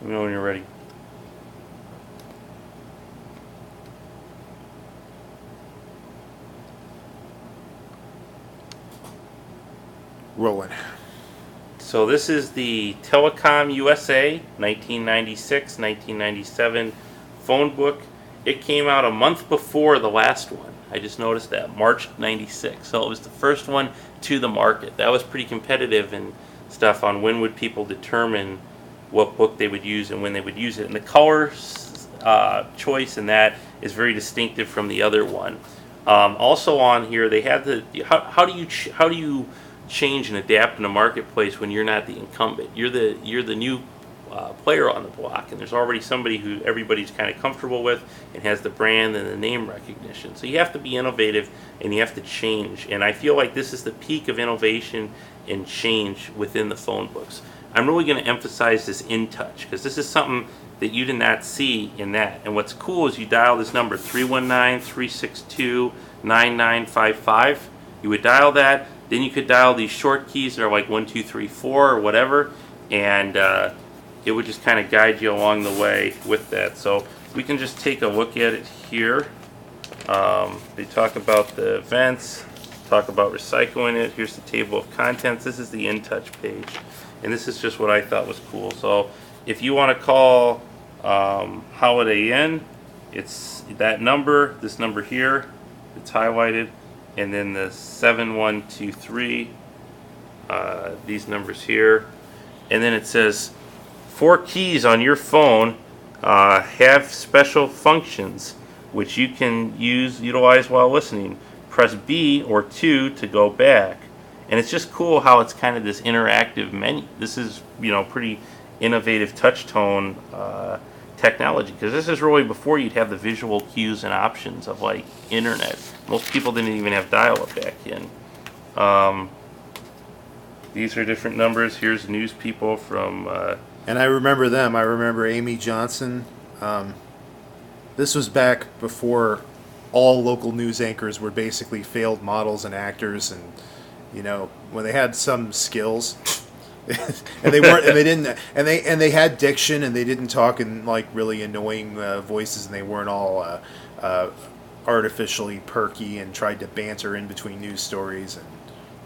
Let me know when you're ready. Rolling. So this is the Telecom USA 1996-1997 phone book. It came out a month before the last one. I just noticed that, March 96. So it was the first one to the market. That was pretty competitive and stuff on when would people determine what book they would use and when they would use it. And the color choice in that is very distinctive from the other one. Also on here, they had the how do you change and adapt in a marketplace when you're not the incumbent? You're the new player on the block, and there's already somebody who everybody's kind of comfortable with and has the brand and the name recognition. So you have to be innovative and you have to change. And I feel like this is the peak of innovation and change within the phone books. I'm really going to emphasize this in touch because this is something that you did not see in that. And what's cool is you dial this number 319-362-9955. You would dial that. Then you could dial these short keys that are like 1, 2, 3, 4 or whatever, and it would just kind of guide you along the way with that. So we can just take a look at it here. They talk about the events, talk about recycling it. Here's the table of contents. This is the in-touch page, and this is just what I thought was cool. So if you want to call Holiday Inn, it's that number, this number here, it's highlighted. And then the 7123, these numbers here. And then it says 4 keys on your phone have special functions which you can utilize while listening. Press B or 2 to go back. And it's just cool how it's kind of this interactive menu. This is, pretty innovative touch tone technology, because this is really before you'd have the visual cues and options of like internet. Most people didn't even have dial-up back in. These are different numbers. Here's news people from and I remember them. I remember Amy Johnson. This was back before all local news anchors were basically failed models and actors, and when they had some skills and they weren't, and they didn't, and they had diction, and they didn't talk in like really annoying voices, and they weren't all artificially perky and tried to banter in between news stories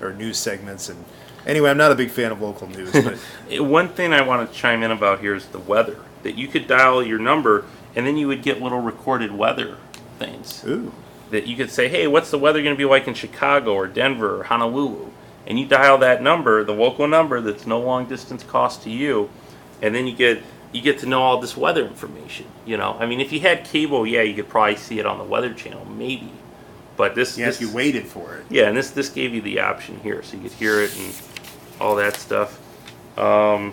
or news segments. And anyway, I'm not a big fan of local news. But one thing I want to chime in about here is the weather. That you could dial your number, and then you would get little recorded weather things. Ooh. That you could say, hey, what's the weather going to be like in Chicago or Denver or Honolulu? And you dial that number, the local number that's no long distance cost to you, and then you get to know all this weather information. I mean, if you had cable, yeah, you could probably see it on the Weather Channel, maybe. But this, if you waited for it. Yeah, and this gave you the option here, so you could hear it and all that stuff. I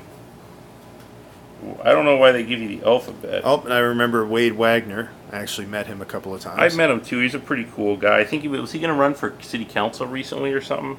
don't know why they give you the alphabet. Oh, and I remember Wade Wagner. I actually met him a couple of times. I met him too. He's a pretty cool guy. I think was he going to run for city council recently or something?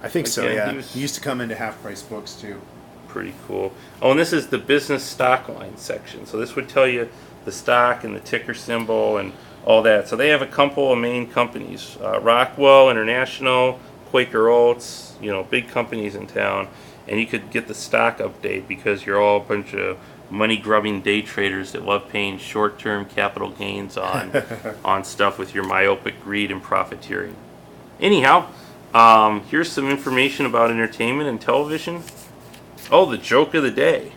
I think so, yeah. He used to come into Half Price Books too. Pretty cool. Oh, and this is the business stock line section. So this would tell you the stock and the ticker symbol and all that. So they have a couple of main companies. Rockwell International, Quaker Oats, big companies in town. And you could get the stock update because you're all a bunch of money-grubbing day traders that love paying short-term capital gains on stuff with your myopic greed and profiteering. Anyhow, here's some information about entertainment and television. Oh, the joke of the day.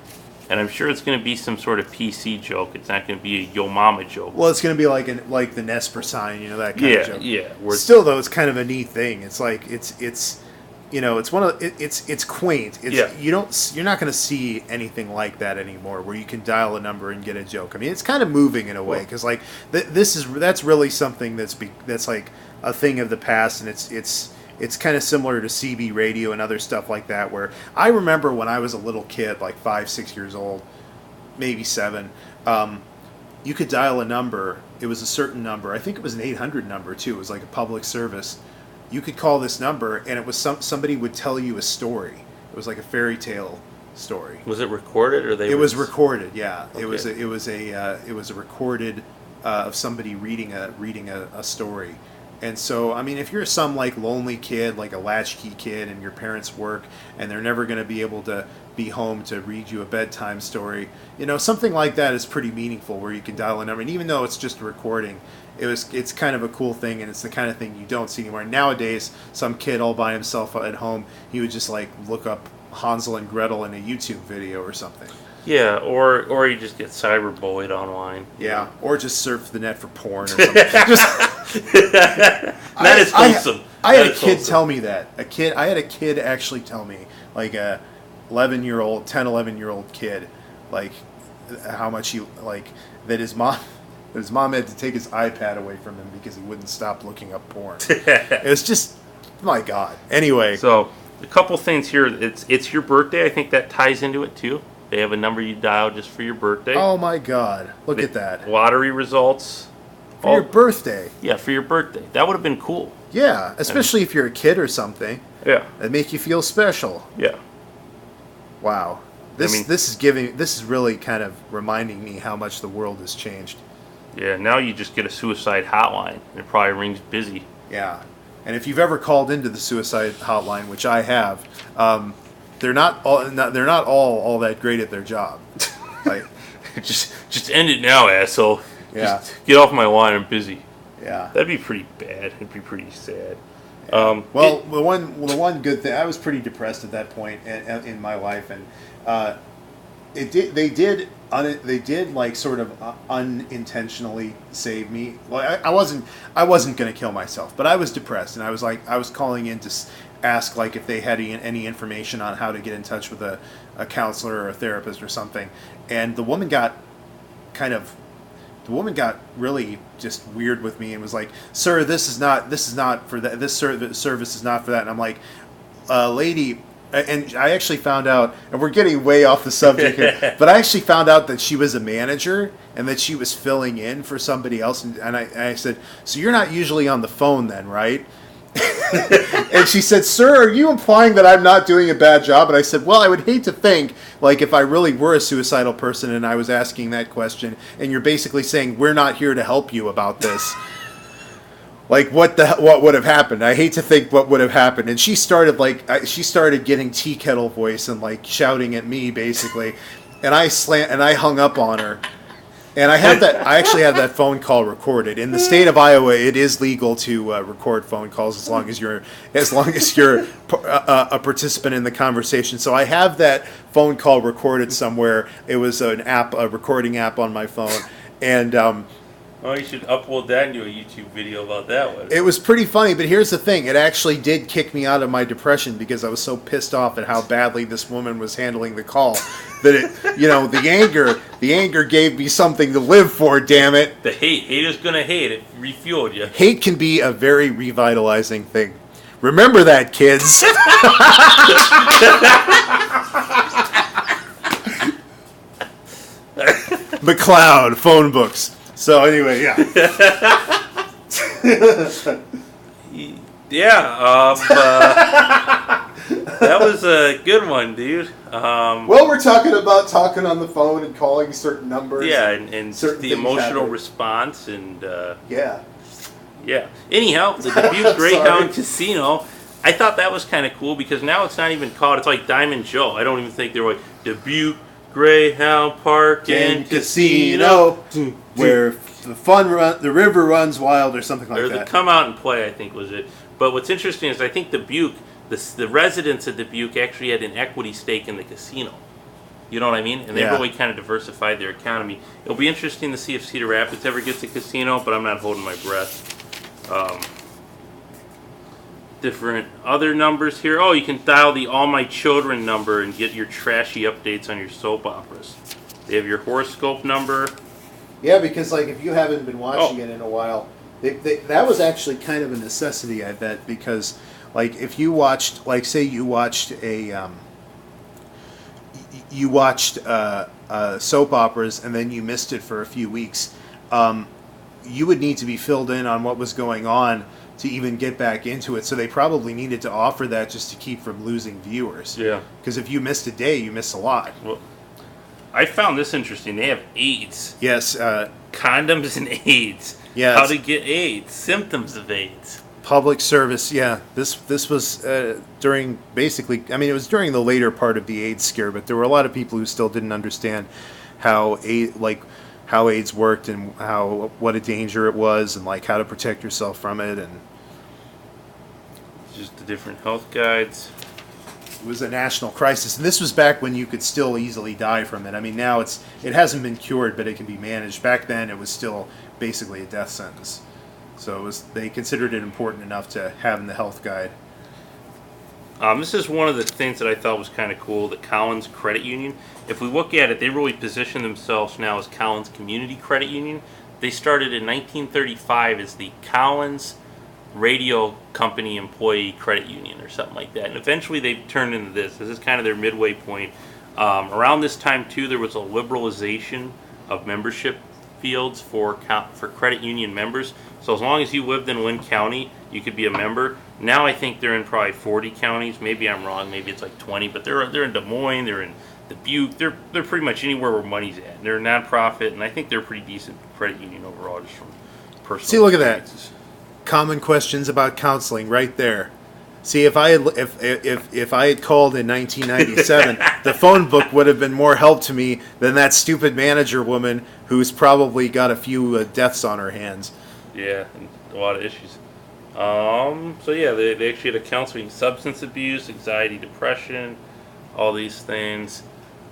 And I'm sure it's going to be some sort of PC joke. It's not going to be a yo mama joke. Well, it's going to be like the Nesper sign, that kind of joke. Yeah. Still, though, it's kind of a neat thing. It's like it's one of it's quaint. You're not going to see anything like that anymore, where you can dial a number and get a joke. I mean, it's kind of moving in a way, because like that's really something that's like a thing of the past, and it's kind of similar to CB radio and other stuff like that, where I remember when I was a little kid, like 5, 6 years old, maybe 7, you could dial a number. It was a certain number. I think it was an 800 number, too. It was like a public service. You could call this number, and it was somebody would tell you a story. It was like a fairy tale story. Was it recorded, or It was recorded, yeah. Okay. It was a recorded of somebody reading a story. And so, I mean, if you're some like lonely kid, like a latchkey kid, and your parents work, and they're never going to be able to be home to read you a bedtime story, something like that is pretty meaningful, where you can dial a number. And even though it's just a recording, it's kind of a cool thing, and it's the kind of thing you don't see anymore. Nowadays, some kid all by himself at home, he would just like look up Hansel and Gretel in a YouTube video or something. Yeah, or you just get cyberbullied online. Yeah, or just surf the net for porn or something. That is wholesome. I had a kid tell me that. I had a kid actually tell me, like a 11-year-old kid, like how much he that his mom had to take his iPad away from him because he wouldn't stop looking up porn. It was just, my God. Anyway, so a couple things here. It's your birthday. I think that ties into it too. They have a number you dial just for your birthday. Oh my God! Look at that. Lottery results. For your birthday. Yeah, for your birthday. That would have been cool. Yeah, especially if you're a kid or something. Yeah. That make you feel special. Yeah. Wow. This is really kind of reminding me how much the world has changed. Yeah, now you just get a suicide hotline, and it probably rings busy. Yeah. And if you've ever called into the suicide hotline, which I have, they're not all that great at their job. Like, just end it now, asshole. Yeah. Just get off my line. I'm busy. Yeah. That'd be pretty bad. It'd be pretty sad. The one good thing, I was pretty depressed at that point in my life, and they did like sort of unintentionally save me. Like I wasn't going to kill myself, but I was depressed, and I was calling in to ask like if they had any information on how to get in touch with a counselor or a therapist or something, and the woman got really just weird with me and was like, "Sir, this is not for that. This service is not for that." And I'm like, "Lady," and I actually found out, and we're getting way off the subject here, but I actually found out that she was a manager and that she was filling in for somebody else. And I said, "So you're not usually on the phone then, right?" And she said, "Sir, are you implying that I'm not doing a bad job?" And I said, "Well, I would hate to think, like, if I really were a suicidal person and I was asking that question, and you're basically saying, we're not here to help you about this. Like, what would have happened? I hate to think what would have happened." And she started, getting tea kettle voice and, like, shouting at me, basically. And I hung up on her. And I actually have that phone call recorded. In the state of Iowa, it is legal to record phone calls as long as you're a participant in the conversation. So I have that phone call recorded somewhere. It was a recording app on my phone, and you should upload that and do a YouTube video about that one. It was pretty funny. But here's the thing: it actually did kick me out of my depression because I was so pissed off at how badly this woman was handling the call. That the anger gave me something to live for. Damn it! The haters gonna hate. It refueled you. Hate can be a very revitalizing thing. Remember that, kids. McLeod phone books. So anyway, yeah. Yeah. That was a good one, dude. Well, we're talking about talking on the phone and calling certain numbers. Yeah, and the emotional response and yeah. Anyhow, the Dubuque Greyhound Casino. I thought that was kind of cool because now it's not even called. It's like Diamond Joe. I don't even think they're like Dubuque Greyhound Park and Casino, where the river runs wild or something like that. Or the Come Out and Play, I think was it. But what's interesting is I think Dubuque, the residents of Dubuque actually had an equity stake in the casino. You know what I mean? And they really kind of diversified their economy. It'll be interesting to see if Cedar Rapids ever gets a casino, but I'm not holding my breath. Different other numbers here. Oh, you can dial the All My Children number and get your trashy updates on your soap operas. They have your horoscope number. Yeah, because like if you haven't been watching it in a while, that was actually kind of a necessity, I bet, because like if you watched, like say you watched soap operas and then you missed it for a few weeks, you would need to be filled in on what was going on to even get back into it. So they probably needed to offer that just to keep from losing viewers. Yeah. Because if you missed a day, you missed a lot. Well, I found this interesting. They have AIDS. Yes. Condoms and AIDS. Yeah, How to get AIDS, symptoms of AIDS. public service. Yeah, this was during basically. I mean, it was during the later part of the AIDS scare, but there were a lot of people who still didn't understand how how AIDS worked and what a danger it was, and like how to protect yourself from it. And Just the different health guides. it was a national crisis, and this was back when you could still easily die from it. I mean, now it hasn't been cured, but it can be managed. Back then, it was still basically a death sentence. So they considered it important enough to have in the health guide. This is one of the things that I thought was kind of cool, the Collins Credit Union. If we look at it, they really position themselves now as Collins Community Credit Union. They started in 1935 as the Collins Radio Company Employee Credit Union or something like that. And eventually they turned into this. This is kind of their midway point. Around this time, too, there was a liberalization of membership fields for credit union members. So as long as you lived in Lynn County, you could be a member. Now I think they're in probably 40 counties. Maybe I'm wrong. Maybe it's like 20. But they're in Des Moines. They're in Dubuque. They're pretty much anywhere where money's at. They're a nonprofit, and I think they're a pretty decent credit union overall, just from personal. See, look at that. experiences. Common questions about counseling right there. See, if I had called in 1997, the phone book would have been more help to me than that stupid manager woman who's probably got a few deaths on her hands. Yeah, and a lot of issues. So yeah, they actually had a counseling substance abuse, anxiety, depression, all these things.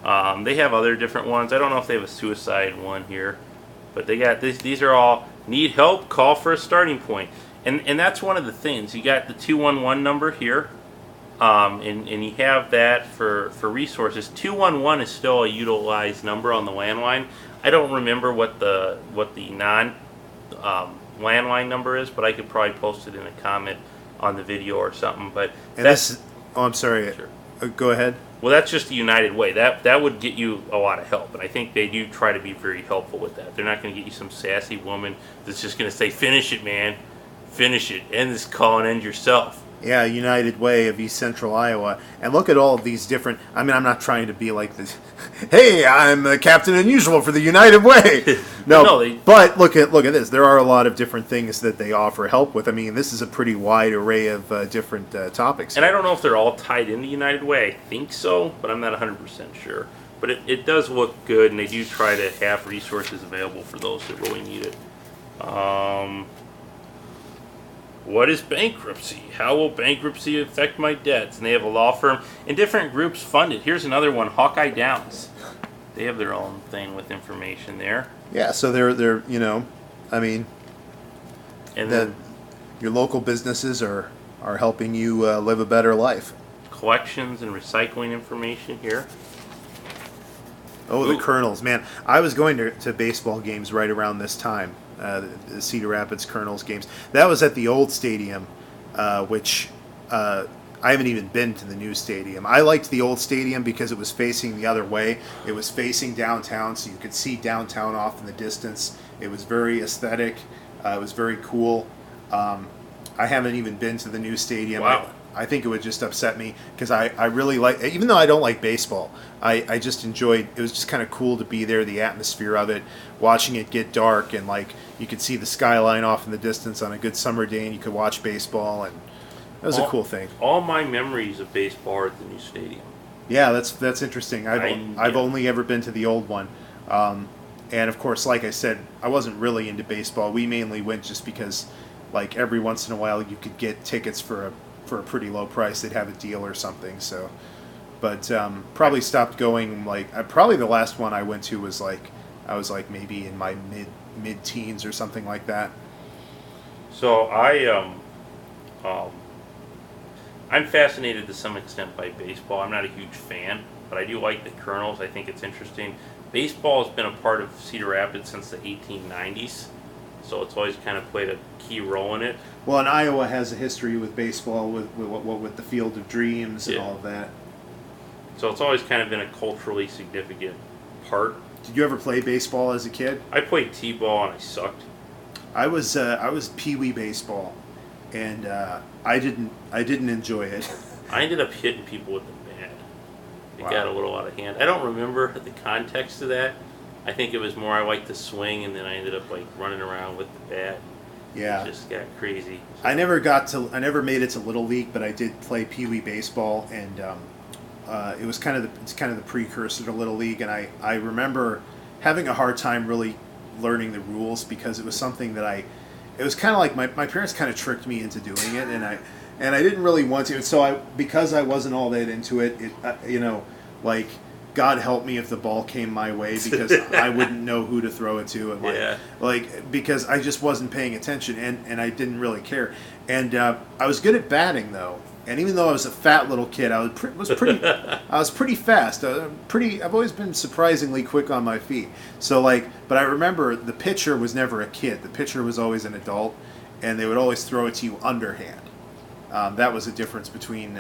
They have other different ones. I don't know if they have a suicide one here, but they got these are all need help, call for a starting point. And that's one of the things. You got the 211 number here, and you have that for resources. 211 is still a utilized number on the landline. I don't remember what the non landline number is, but I could probably post it in a comment on the video or something. But I'm sorry. Sure. Go ahead. Well, that's just the United Way. That would get you a lot of help, and I think they do try to be very helpful with that. They're not going to get you some sassy woman that's just going to say, "Finish it, man. Finish it. End this call and end yourself." Yeah, United Way of East Central Iowa. And look at all of these different... I mean, I'm not trying to be like this. Hey, I'm Captain Unusual for the United Way. No, but look at this. There are a lot of different things that they offer help with. I mean, this is a pretty wide array of different topics. And I don't know if they're all tied into United Way. I think so, but I'm not 100% sure. But it does look good, and they do try to have resources available for those that really need it. What is bankruptcy? How will bankruptcy affect my debts? And they have a law firm and different groups funded. Here's another one, Hawkeye Downs. They have their own thing with information there. Yeah, so they're I mean, And then your local businesses are helping you live a better life. collections and recycling information here. Oh, the Colonels, man. I was going to baseball games right around this time. The Cedar Rapids Colonels games. That was at the old stadium, which I haven't even been to the new stadium. I liked the old stadium because it was facing the other way. It was facing downtown, so you could see downtown off in the distance. It was very aesthetic. It was very cool. I haven't even been to the new stadium. Wow. I think it would just upset me because I really like, even though I don't like baseball, I just enjoyed, it was just kind of cool to be there, the atmosphere of it, watching it get dark, and like you could see the skyline off in the distance on a good summer day, and you could watch baseball, and that was a cool thing. All my memories of baseball are at the new stadium. Yeah, that's interesting. I've only ever been to the old one. And of course, like I said, I wasn't really into baseball. We mainly went just because like every once in a while you could get tickets for a pretty low price. They'd have a deal or something. So, but probably stopped going. Like probably the last one I went to was I was maybe in my mid teens or something like that. So I'm fascinated to some extent by baseball. I'm not a huge fan, but I do like the Colonels. I think it's interesting. Baseball has been a part of Cedar Rapids since the 1890s, so it's always kind of played a key role in it. Well, and Iowa has a history with baseball, with the Field of Dreams and all of that. So it's always kind of been a culturally significant part. Did you ever play baseball as a kid? I played t-ball and I sucked. I was pee-wee baseball, and I didn't enjoy it. I ended up hitting people with the bat. It got a little out of hand. I don't remember the context of that. I think it was more I liked to swing, and then I ended up like running around with the bat. Yeah. It just got crazy. I never made it to Little League, but I did play Pee Wee baseball, and it was it's kind of the precursor to Little League, and I remember having a hard time really learning the rules because it was something that it was kind of like my parents kind of tricked me into doing it, and I didn't really want to, and so because I wasn't all that into it, like God help me if the ball came my way because I wouldn't know who to throw it to, and because I just wasn't paying attention, and I didn't really care, and I was good at batting though, and even though I was a fat little kid, I was pretty fast. I've always been surprisingly quick on my feet. So but I remember the pitcher was never a kid. The pitcher was always an adult, and they would always throw it to you underhand. That was the difference between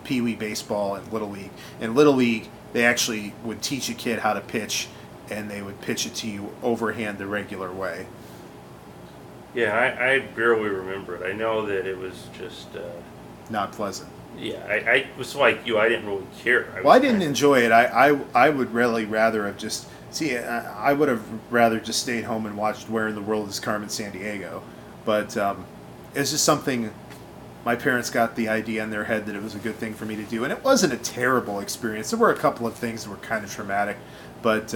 Pee Wee baseball and Little League. In Little League, they actually would teach a kid how to pitch, and they would pitch it to you overhand the regular way. Yeah, I barely remember it. I know that it was just not pleasant. Yeah, I was like you. I didn't really care. I didn't enjoy it. I would really rather have just I would have rather just stayed home and watched Where in the World is Carmen Sandiego, but it's just something. My parents got the idea in their head that it was a good thing for me to do, and it wasn't a terrible experience. There were a couple of things that were kind of traumatic, but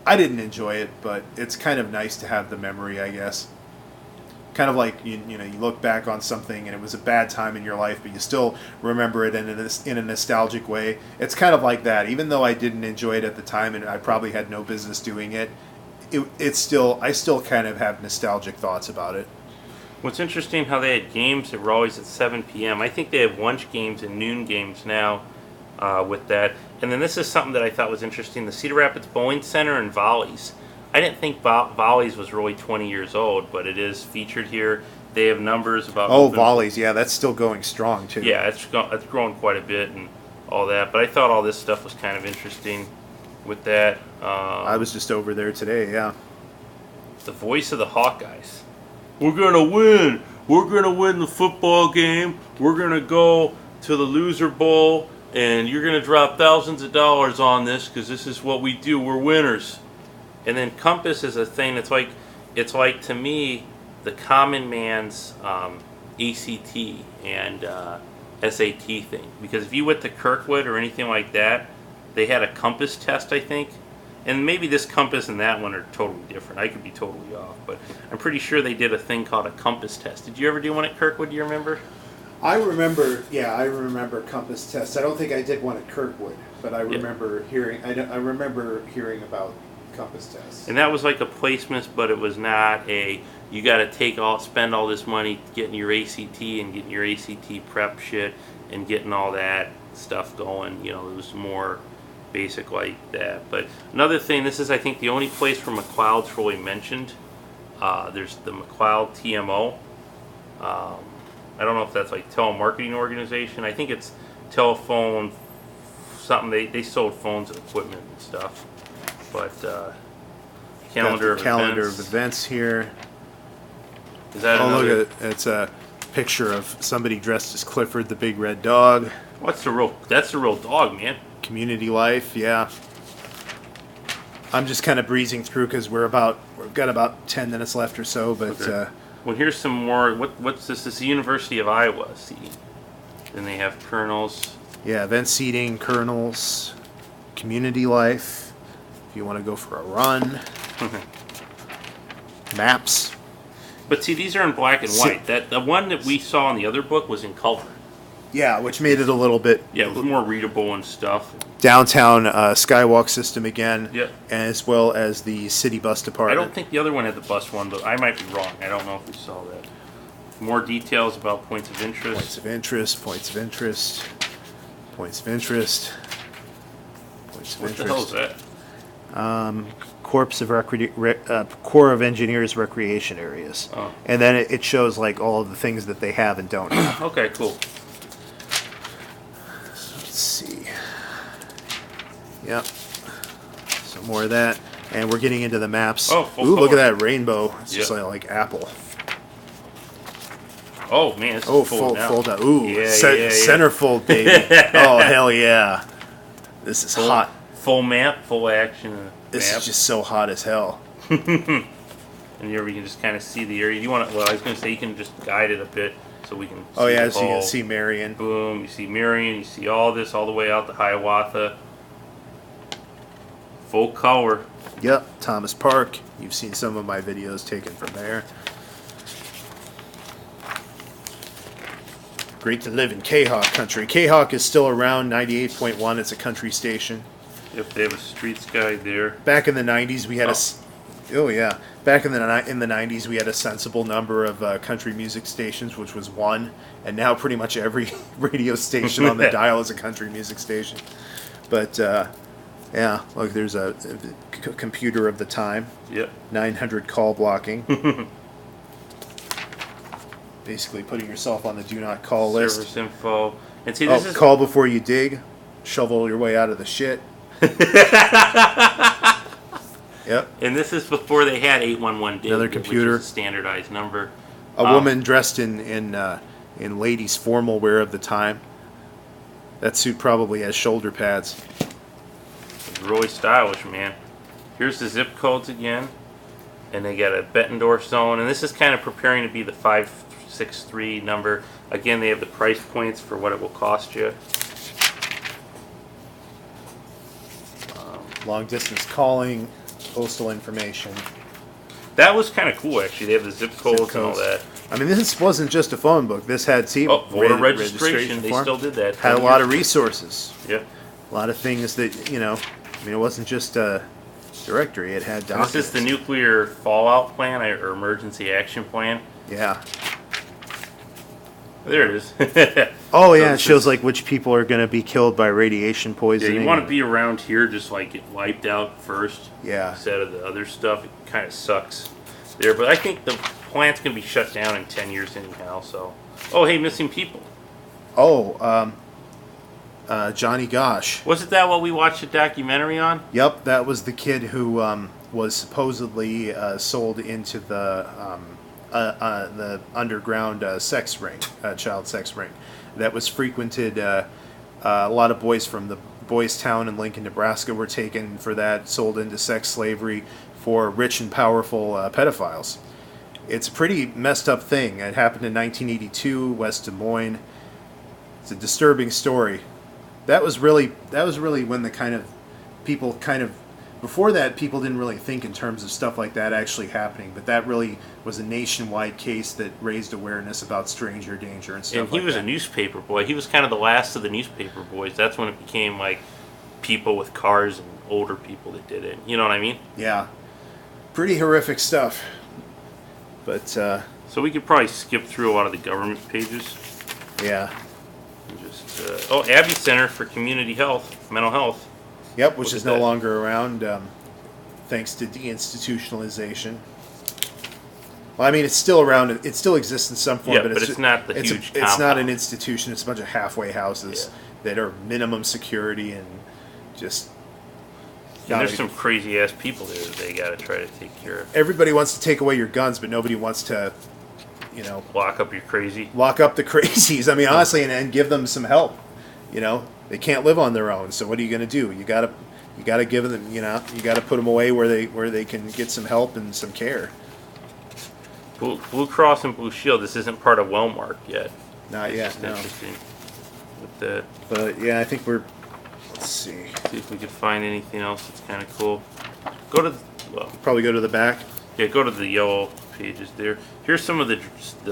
I didn't enjoy it, but it's kind of nice to have the memory, I guess. Kind of like you look back on something and it was a bad time in your life, but you still remember it in a nostalgic way. It's kind of like that. Even though I didn't enjoy it at the time and I probably had no business doing it, I still kind of have nostalgic thoughts about it. What's interesting how they had games that were always at 7 p.m. I think they have lunch games and noon games now with that. And then this is something that I thought was interesting. The Cedar Rapids Bowling Center and Volleys. I didn't think Volleys was really 20 years old, but it is featured here. They have numbers about... Volleys, yeah, that's still going strong, too. Yeah, it's grown quite a bit and all that. But I thought all this stuff was kind of interesting with that. I was just over there today, yeah. The voice of the Hawkeyes. We're going to win. We're going to win the football game. We're going to go to the Loser Bowl, and you're going to drop thousands of dollars on this because this is what we do. We're winners. And then Compass is a thing that's it's like to me, the common man's ACT and SAT thing. Because if you went to Kirkwood or anything like that, they had a Compass test, I think. And maybe this Compass and that one are totally different. I could be totally off, but I'm pretty sure they did a thing called a Compass test. Did you ever do one at Kirkwood? Do you remember? I remember Compass tests. I don't think I did one at Kirkwood, but I remember hearing. I remember hearing about Compass tests. And that was like a placement, but it was not a. You got to spend all this money getting your ACT and getting your ACT prep shit and getting all that stuff going. It was more basic like that. But another thing, this is I think the only place where McLeod's really mentioned. There's the McLeod TMO. I don't know if that's like telemarketing organization. I think it's telephone something. They sold phones and equipment and stuff. But calendar of events here. Is that another? Look at it's a picture of somebody dressed as Clifford the Big Red Dog. That's the real dog, man. Community life, yeah. I'm just kind of breezing through because we've got about 10 minutes left or so, but okay. Well, here's some more. What's this? This is the University of Iowa seating. Then they have kernels. Yeah, event seating, kernels, community life. If you want to go for a run. Maps. But see, these are in black and white. The one that we saw in the other book was in color. Yeah, which made it a little bit... Yeah, it was more readable and stuff. Downtown Skywalk system again. Yep. As well as the city bus department. I don't think the other one had the bus one, but I might be wrong. I don't know if we saw that. More details about points of interest. Points of interest. What the hell is that? Corps of Engineers recreation areas. Oh. And then it shows like all of the things that they have and don't have. Okay, cool. Let's see. Yep. Some more of that. And we're getting into the maps. Oh, ooh, look at that rainbow. It's just Yep. like Apple. Oh, man. It's fold down. Ooh, yeah. centerfold, baby. Oh, hell yeah. This is hot. full map, full action. This map. is just so hot as hell. And here we can just kind of see the area. You want to? Well, I was going to say you can just guide it a bit so we can. Oh see yeah, the so you whole, can see Marion. Boom! You see Marion. You see all this all the way out to Hiawatha. Full color. Yep, Thomas Park. You've seen some of my videos taken from there. Great to live in K-Hawk country. K-Hawk is still around, 98.1. It's a country station. Yep, they have a streets guide there. Back in the 90s, we had Back in the 90s, we had a sensible number of country music stations, which was one. And now pretty much every radio station on the dial is a country music station. But, yeah, look, there's a computer of the time. Yep. 900 call blocking. Basically putting yourself on the do not call list. Service info. And see, this is call before you dig. Shovel your way out of the shit. Yep. And this is before they had 811 dig, Another computer. which is a standardized number. A woman dressed in ladies' formal wear of the time. That suit probably has shoulder pads. Really stylish, man. Here's the zip codes again. And they got a Bettendorf zone. And this is kind of preparing to be the 563 number. Again, they have the price points for what it will cost you. Long distance calling, postal information. That was kind of cool, actually. They have the zip codes and all that. I mean, this wasn't just a phone book. This had voter registration. They form. still did that. Had a lot of resources. Yep. A lot of things that, I mean, it wasn't just a directory. It had documents. This is the nuclear fallout plan or emergency action plan. Yeah. There it is. Oh, yeah, it shows like which people are going to be killed by radiation Yeah, poisoning. you want to be around here, just like get wiped out first. Yeah. Instead of the other stuff, it kind of sucks there. But I think the plant's gonna be shut down in 10 years anyhow. So, oh hey, missing people. Oh, Johnny Gosh. Wasn't that what we watched a documentary on? Yep, that was the kid who was supposedly sold into the underground sex ring, child sex ring, that was frequented. A lot of boys from the Boys Town in Lincoln, Nebraska, were taken for that, sold into sex slavery for rich and powerful pedophiles. It's a pretty messed up thing. It happened in 1982, West Des Moines. It's a disturbing story. That was really when the people before that, people didn't really think in terms of stuff like that actually happening, but that really was a nationwide case that raised awareness about stranger danger and stuff like that. And he was a newspaper boy. He was kind of the last of the newspaper boys. That's when it became like people with cars and older people that did it. You know what I mean? Yeah. Pretty horrific stuff. But, so we could probably skip through a lot of the government pages. Yeah. And just, Abbey Center for Community Health, Mental Health. Yep, which is no longer around, thanks to deinstitutionalization. Well, I mean, it's still around. It still exists in some form, but it's not the huge it's not an institution. It's a bunch of halfway houses that are minimum security and just... And there's some crazy-ass people there that they got to try to take care of. Everybody wants to take away your guns, but nobody wants to, lock up your crazy. Lock up the crazies. I mean, honestly, and give them some help. They can't live on their own. So what are you going to do? You gotta give them. You got to put them away where they can get some help and some care. Blue Cross and Blue Shield. This isn't part of Wellmark yet. Not yet. No. Interesting. With that. But yeah, I think we're. Let's see. See if we could find anything else that's kind of cool. Probably go to the back. Yeah, go to the yellow pages there. Here's some of the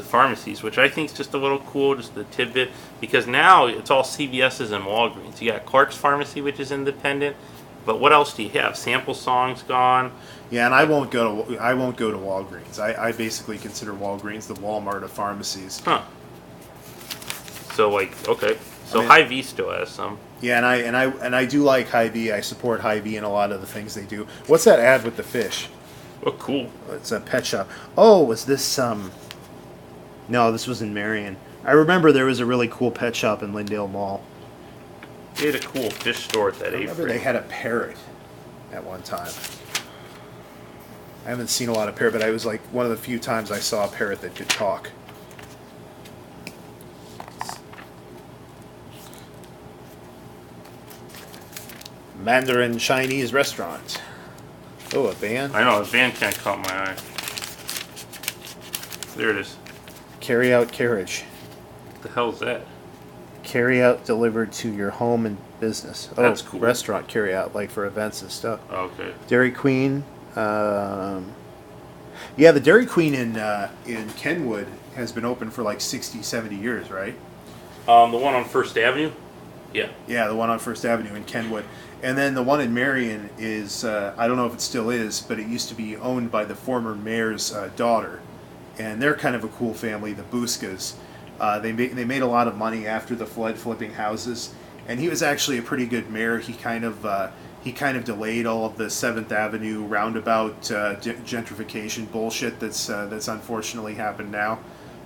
pharmacies, which I think is just a little cool, just a tidbit, because now it's all CVS's and Walgreens. You got Clark's Pharmacy, which is independent, but what else do you have? Sample Song's gone. Yeah, and I won't go to Walgreens. I basically consider Walgreens the Walmart of pharmacies. Huh. So okay. So Hy-Vee still has some. Yeah, and I do like Hy-Vee. I support Hy-Vee in a lot of the things they do. What's that ad with the fish? Oh, cool. It's a pet shop. Oh, was this No, this was in Marion. I remember there was a really cool pet shop in Lindale Mall. They had a cool fish store at that I remember they had a parrot at one time. I haven't seen a lot of parrot, but I was like one of the few times I saw a parrot that could talk. Mandarin Chinese restaurant. Oh, a van? I know, the van can't caught my eye. There it is. Carry out carriage. What the hell is that? Carry out delivered to your home and business. Oh, That's cool. Restaurant carry out, like for events and stuff. Okay. Dairy Queen. Yeah, the Dairy Queen in Kenwood has been open for like 60, 70 years, right? The one on First Avenue? Yeah. Yeah, the one on First Avenue in Kenwood. And then the one in Marion is, I don't know if it still is, but it used to be owned by the former mayor's daughter. And they're kind of a cool family, the Buskas. They made a lot of money after the flood, flipping houses. And he was actually a pretty good mayor. He kind of delayed all of the 7th Avenue roundabout gentrification bullshit that's unfortunately happened now.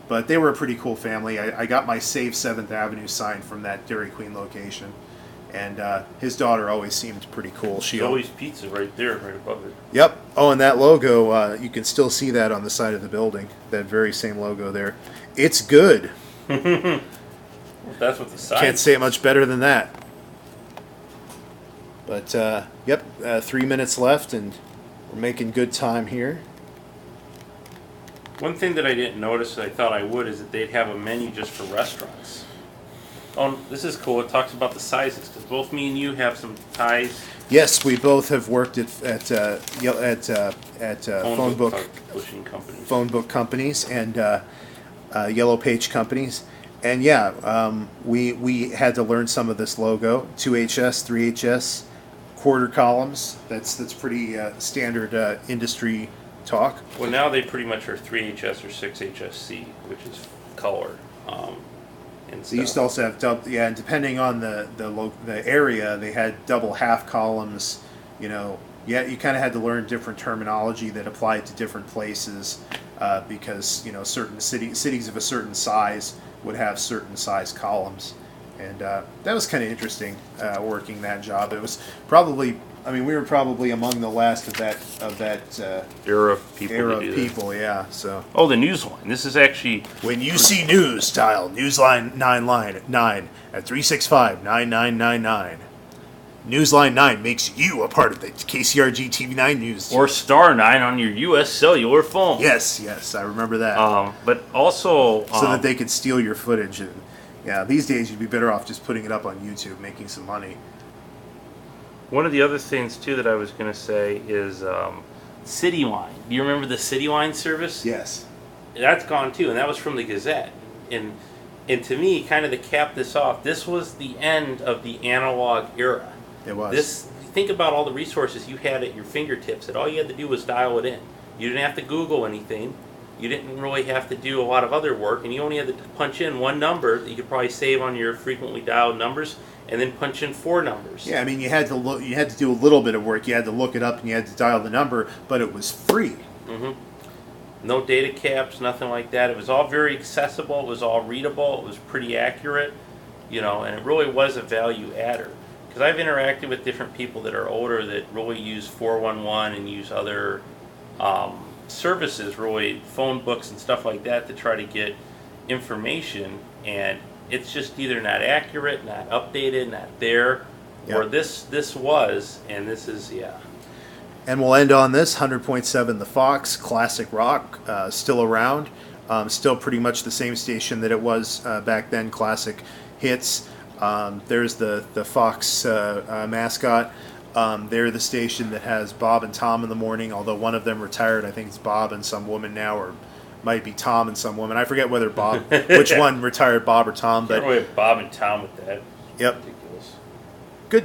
But they were a pretty cool family. I got my Save 7th Avenue sign from that Dairy Queen location. And his daughter always seemed pretty cool. There's always pizza right there, right above it. Yep. Oh, and that logo, you can still see that on the side of the building. That very same logo there. It's good. Well, that's what the sign. Can't say it much better than that. But, yep, 3 minutes left, and we're making good time here. One thing that I didn't notice that I thought I would is that they'd have a menu just for restaurants. Oh, this is cool. It talks about the sizes because both me and you have some ties. Yes, we both have worked at phone book publishing companies. Phone book companies and yellow page companies, and yeah, we had to learn some of this logo: 2HS, 3HS, quarter columns. That's pretty standard industry talk. Well, now they pretty much are 3HS or 6HSC, which is color. They used to also have double, yeah, and depending on the area, they had double half columns. You know, yeah, you kind of had to learn different terminology that applied to different places because certain cities of a certain size would have certain size columns, and that was kind of interesting working that job. It was probably, we were probably among the last of that era of people. Yeah. So. Oh, the Newsline. This is actually when you see news, dial Newsline 9 at 365-9999. Newsline 9 makes you a part of the KCRG TV9 news. Or star 9 on your U.S. cellular phone. Yes, I remember that. But also so that they could steal your footage. And yeah, these days you'd be better off just putting it up on YouTube, making some money. One of the other things, too, that I was going to say is Cityline. Do you remember the Cityline service? Yes. That's gone, too, and that was from the Gazette. And to me, kind of to cap this off, this was the end of the analog era. It was. Think about all the resources you had at your fingertips, that all you had to do was dial it in. You didn't have to Google anything. You didn't really have to do a lot of other work, and you only had to punch in one number that you could probably save on your frequently dialed numbers, and then punch in 4 numbers. Yeah, you had to look. You had to do a little bit of work. You had to look it up, and you had to dial the number, but it was free. Mm-hmm. No data caps, nothing like that. It was all very accessible. It was all readable. It was pretty accurate, and it really was a value adder. Because I've interacted with different people that are older that really use 411 and use other services, really phone books and stuff like that, to try to get information, and it's just either not accurate, not updated, not there, or this was, and this is, yeah. And we'll end on this, 100.7 The Fox, classic rock, still around, still pretty much the same station that it was back then, classic hits. There's the Fox mascot. They're the station that has Bob and Tom in the morning, although one of them retired. I think it's Bob and some woman now, or might be Tom and some woman. I forget whether which one retired, Bob or Tom. But Bob and Tom with that. Yep.